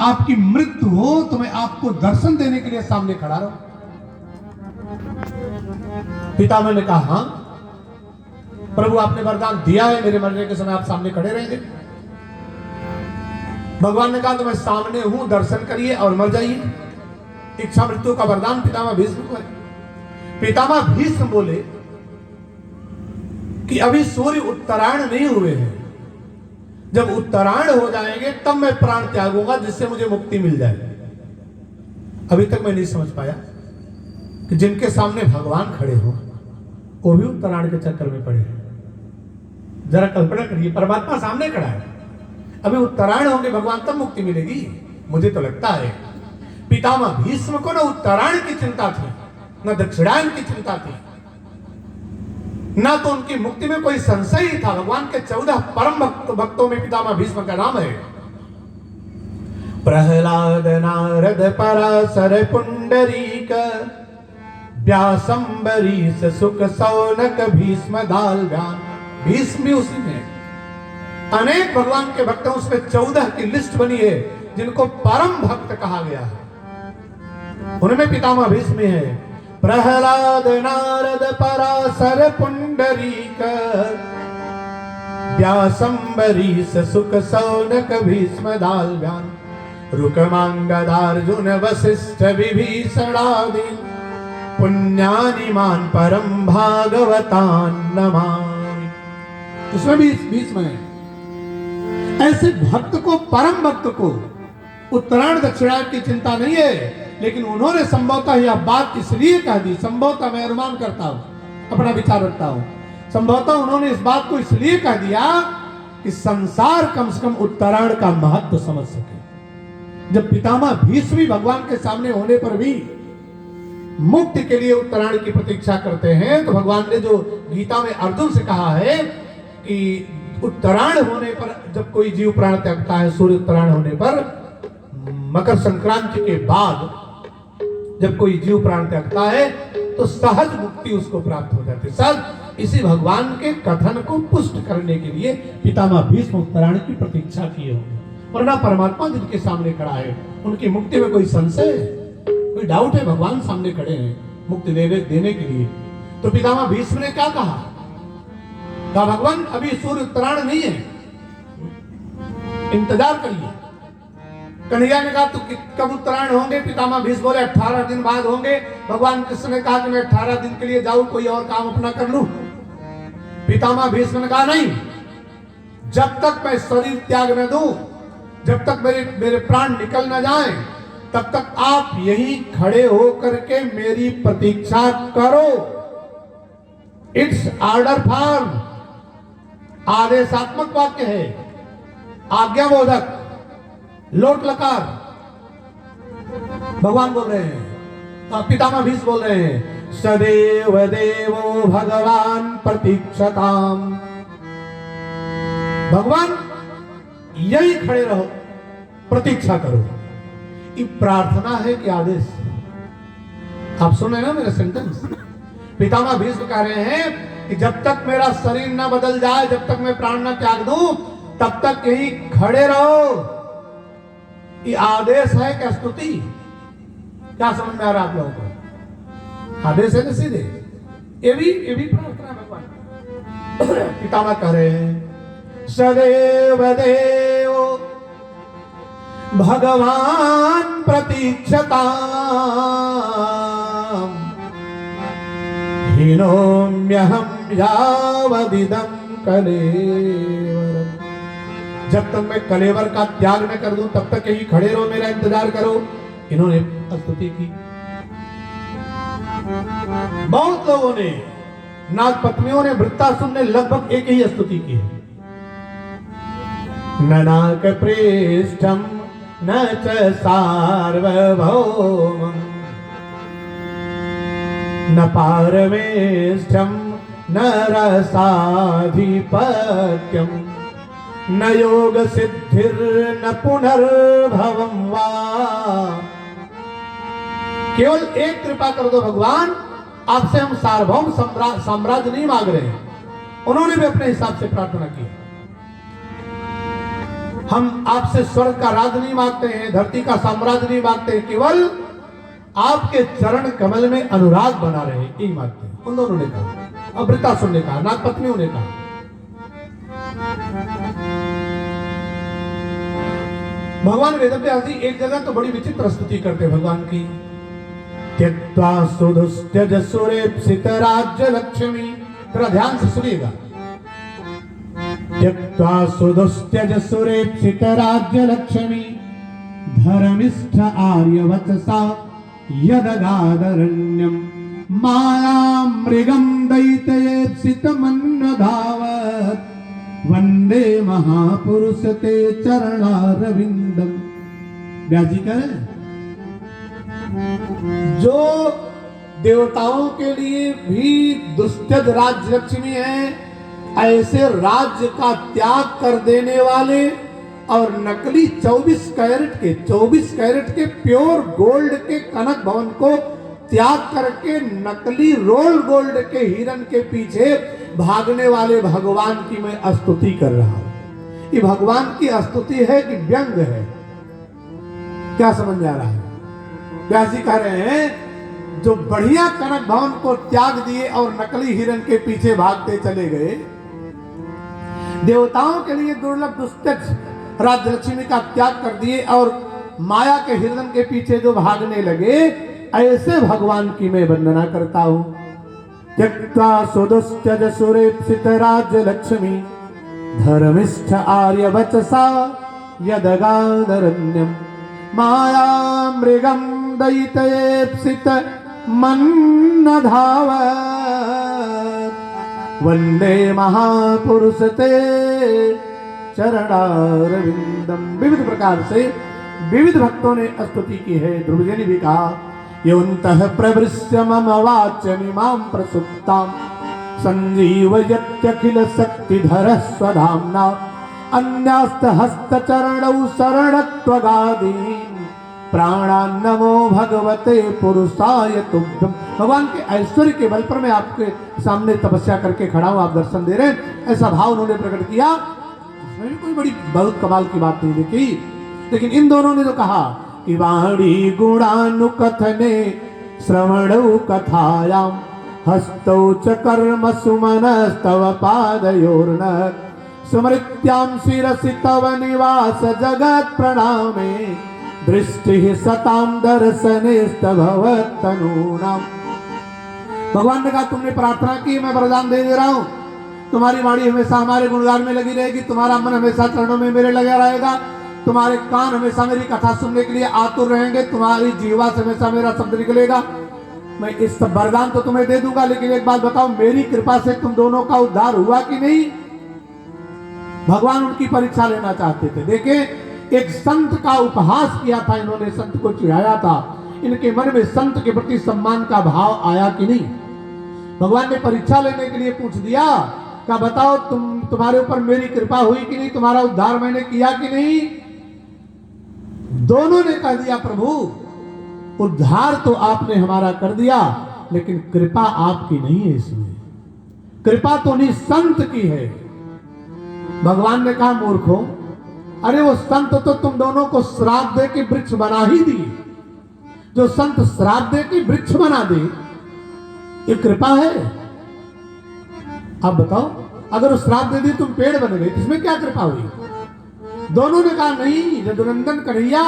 आपकी मृत्यु हो तो मैं आपको दर्शन देने के लिए सामने खड़ा रहूं। पितामह ने कहा, हां प्रभु, आपने वरदान दिया है, मेरे मरने के समय आप सामने खड़े रहेंगे। भगवान ने कहा, तो मैं सामने हूं, दर्शन करिए और मर जाइए। इच्छा मृत्यु का वरदान पितामह भीष्म को है। पितामह भीष्म बोले कि अभी सूर्य उत्तरायण नहीं हुए हैं, जब उत्तरायण हो जाएंगे तब मैं प्राण त्यागूंगा, जिससे मुझे मुक्ति मिल जाए। अभी तक मैं नहीं समझ पाया कि जिनके सामने भगवान खड़े हो वो भी उत्तरायण के चक्कर में पड़े हैं। जरा कल्पना करिए, परमात्मा सामने खड़ा है, अभी उत्तरायण होंगे भगवान तब मुक्ति मिलेगी। मुझे तो लगता है पितामह भीष्म को न उत्तरायण की चिंता थी, न दक्षिणायन की चिंता थी, ना तो उनकी मुक्ति में कोई संशय ही था। भगवान के 14 परम भक्तों में पितामह भीष्म का नाम है। प्रहलाद, नारद, पराशर, पुंडरीक, व्यासंबरीश, सुक, सौनक, भीष्म, दालव्यान। भीष्म भी उसी में। अनेक भगवान के भक्त हैं, उसमें 14 की लिस्ट बनी है जिनको परम भक्त कहा गया है। उनमें पितामह भीष्म है। प्रहलाद, नारद, पराशर, पुंडरीक, व्यासंबरीश, सुक, सौनक, भीष्म, दालव्यान, रुकमांगदार्जुन, वशिष्ठ, विभीषणादि पुण्यानिमान परम भागवतान नमामि। उसमें भी भीष्म है। ऐसे भक्त को, परम भक्त को उत्तरायण दक्षिणायन की चिंता नहीं है, लेकिन उन्होंने संभवतः यह बात इसलिए कह दी, संभवतः मैं अनुमान करता हूं, अपना विचार रखता हूं, संभवतः उन्होंने इस बात को इसलिए कह दिया कि संसार कम से कम उत्तरायण का महत्व समझ सके। जब पितामह भीष्म भी भगवान के सामने होने पर भी मुक्ति के लिए उत्तरायण की प्रतीक्षा करते हैं, तो भगवान ने जो गीता में अर्जुन से कहा है कि उत्तरायण होने पर जब कोई जीव प्राण त्यागता है, सूर्य उत्तरायण होने पर, मकर संक्रांति के बाद जब कोई जीव प्राण त्यागता है तो सहज मुक्ति उसको प्राप्त हो जाती है। सब इसी भगवान के कथन को पुष्ट करने के लिए पितामह भीष्म उत्तरायण की प्रतीक्षा किए होंगे, वरना परमात्मा जिनके सामने खड़ा है उनकी मुक्ति में कोई संशय है, कोई डाउट है? भगवान सामने खड़े हैं मुक्ति देने के लिए। तो पितामह भीष्म ने क्या कहा? भगवान अभी सूर्य उत्तरायण नहीं है, इंतजार करिए। कन्हैया ने कहा, तो कब उत्तरायण होंगे? पितामह भीष्म बोले 18 दिन बाद होंगे। भगवान कृष्ण ने कहा कि मैं 18 दिन के लिए जाऊं, कोई और काम अपना कर लूं। पितामह भीष्म ने कहा, नहीं, जब तक मैं शरीर त्याग न दूं, जब तक मेरे प्राण निकल न जाएं, तब तक आप यहीं खड़े होकर के मेरी प्रतीक्षा करो। इट्स ऑर्डर फॉर्म, आदेशात्मक वाक्य है, आज्ञाबोधक, लोट लकार भगवान बोल रहे हैं, पितामह भीष्म बोल रहे हैं। सदैव देवो भगवान प्रतीक्षताम। भगवान यही खड़े रहो, प्रतीक्षा करो। ये प्रार्थना है कि आदेश? आप सुन रहे ना मेरा सेंटेंस? पितामह भीष्म कह रहे हैं कि जब तक मेरा शरीर न बदल जाए, जब तक मैं प्राण न त्याग दूं, तब तक यही खड़े रहो। ये आदेश है क्या स्तुति? क्या समझ में आ रहा है आप लोगों को? आदेश है ना सीधे? ये भी प्रार्थना है भगवान। पितामह कह रहे हैं, सदैव देव भगवान प्रतीक्षताम, हीनोम्यहं यावदिदं कलेवरम्। जब तक मैं कलेवर का त्याग न कर दूं, तब तक यही खड़े रहो, मेरा इंतजार करो। इन्होंने स्तुति की। बहुत लोगों ने, नाग पत्नियों ने, वृत्तासुर ने लगभग एक ही स्तुति की है। न नाक प्रेष्ठम न च सार्वभौमम्, न पारमेष्ठम न रसाधिपत्यम्, न योग सिद्धिर न पुनर्भवम वा। केवल एक कृपा कर दो भगवान, आपसे हम सार्वभौम साम्राज्य नहीं मांग रहे। उन्होंने भी अपने हिसाब से प्रार्थना की। हम आपसे स्वर्ग का राज नहीं मांगते हैं, धरती का साम्राज्य नहीं मांगते हैं, केवल आपके चरण कमल में अनुराग बना रहे, यही मांगते हैं। उन दोनों ने कहा, अमृतासुर ने कहा, नागपत्नियों ने कहा। भगवान वेदव्यास जी एक जगह तो बड़ी विचित्र स्तुति करते भगवान की। त्यक्त्वा सुदुस्त्यज सुरेप्सित राज्य लक्ष्मी, थोड़ा ध्यान से सुनिएगा। त्यक्त्वा सुदुस्त्यज सुरेप्सित राज्य लक्ष्मी, धर्मिष्ठ आर्यवचसा यदगादरण्यम, माया मृगम दैत्येप्सितमन्न धावत्, वंदे महापुरुष ते चरणारविंदम। व्यास जी कह रहे हैं, जो देवताओं के लिए भी दुस्त्यज राज्य लक्ष्मी है, ऐसे राज्य का त्याग कर देने वाले और नकली 24 कैरेट के प्योर गोल्ड के कनक भवन को त्याग करके नकली रोल गोल्ड के हिरन के पीछे भागने वाले भगवान की मैं स्तुति कर रहा हूं। ये भगवान की स्तुति है कि व्यंग है? क्या समझ में आ रहा है? व्यास जी कह रहे हैं, जो बढ़िया कनक भवन को त्याग दिए और नकली हिरन के पीछे भागते चले गए, देवताओं के लिए दुर्लभ दुस्त्यज राज्य लक्ष्मी का त्याग कर दिए और माया के हिरन के पीछे जो भागने लगे, ऐसे भगवान की मैं वंदना करता हूं। त्यक्त्वा सुदुस्त्यज सुरेप्सित राज्य लक्ष्मी, धर्मिष्ठ आर्यवचसा यदगादरण्यम, माया मृगम दैत्येप्सित मन्न धावत्, वंदे महापुरुष ते चरणारविंदम। विविध प्रकार से विविध भक्तों ने स्तुति की है। ध्रुव जी ने भी कहा, योऽन्तः प्रवृश्य मम वाच्यमिमां प्रसुप्तां, संजीवयत्यखिल शक्तिधरः स्वधाम्ना, अन्यस्तहस्तचरणौ शरणत्वगादीन्, प्राणान् नमो भगवते पुरुषाय तुभ्यम्। भगवान के ऐश्वर्य के बल पर मैं आपके सामने तपस्या करके खड़ा हूं, आप दर्शन दे रहे हैं, ऐसा भाव उन्होंने प्रकट किया। इसमें कोई बड़ी बहुत कमाल की बात नहीं देखी, लेकिन इन दोनों ने जो कहा कि वाणी गुणानुकथने श्रवणौ कथायां, हस्तौ च कर्म सुमनस्तव पादयोर्न, स्मृत्यां शिरसि तव निवास जगत् प्रणामे, दृष्टि सतां दर्शनेस्तभवत्तनूनां। भगवान ने कहा, तुमने प्रार्थना की, मैं वरदान दे रहा हूं, तुम्हारी वाणी हमेशा हमारे गुणगान में लगी रहेगी, तुम्हारा मन हमेशा चरणों में मेरे लगा रहेगा, तुम्हारे कान हमेशा मेरी कथा सुनने के लिए आतुर रहेंगे, तुम्हारी जीवा से हमेशा मेरा शब्द निकलेगा। मैं इस वरदान तो तुम्हें दे दूंगा, लेकिन एक बात बताओ, मेरी कृपा से तुम दोनों का उद्धार हुआ कि नहीं? भगवान उनकी परीक्षा लेना चाहते थे। देखें, एक संत का उपहास किया था इन्होंने, संत को चिढ़ाया था, इनके मन में संत के प्रति सम्मान का भाव आया कि नहीं? भगवान ने परीक्षा लेने के लिए पूछ दिया, क्या बताओ तुम्हारे ऊपर मेरी कृपा हुई कि नहीं, तुम्हारा उद्धार मैंने किया कि नहीं? दोनों ने कह दिया, प्रभु उद्धार तो आपने हमारा कर दिया, लेकिन कृपा आपकी नहीं है, इसमें कृपा तो नहीं संत की है। भगवान ने कहा, मूर्खों, अरे वो संत तो तुम दोनों को श्राप दे के वृक्ष बना ही दिए। जो संत श्राप दे के वृक्ष बना दे, ये कृपा है? आप बताओ, अगर वो श्राप दे दी तुम पेड़ बन गए, इसमें क्या कृपा हुई? दोनों ने कहा, नहीं, रघुनंदन कन्हैया,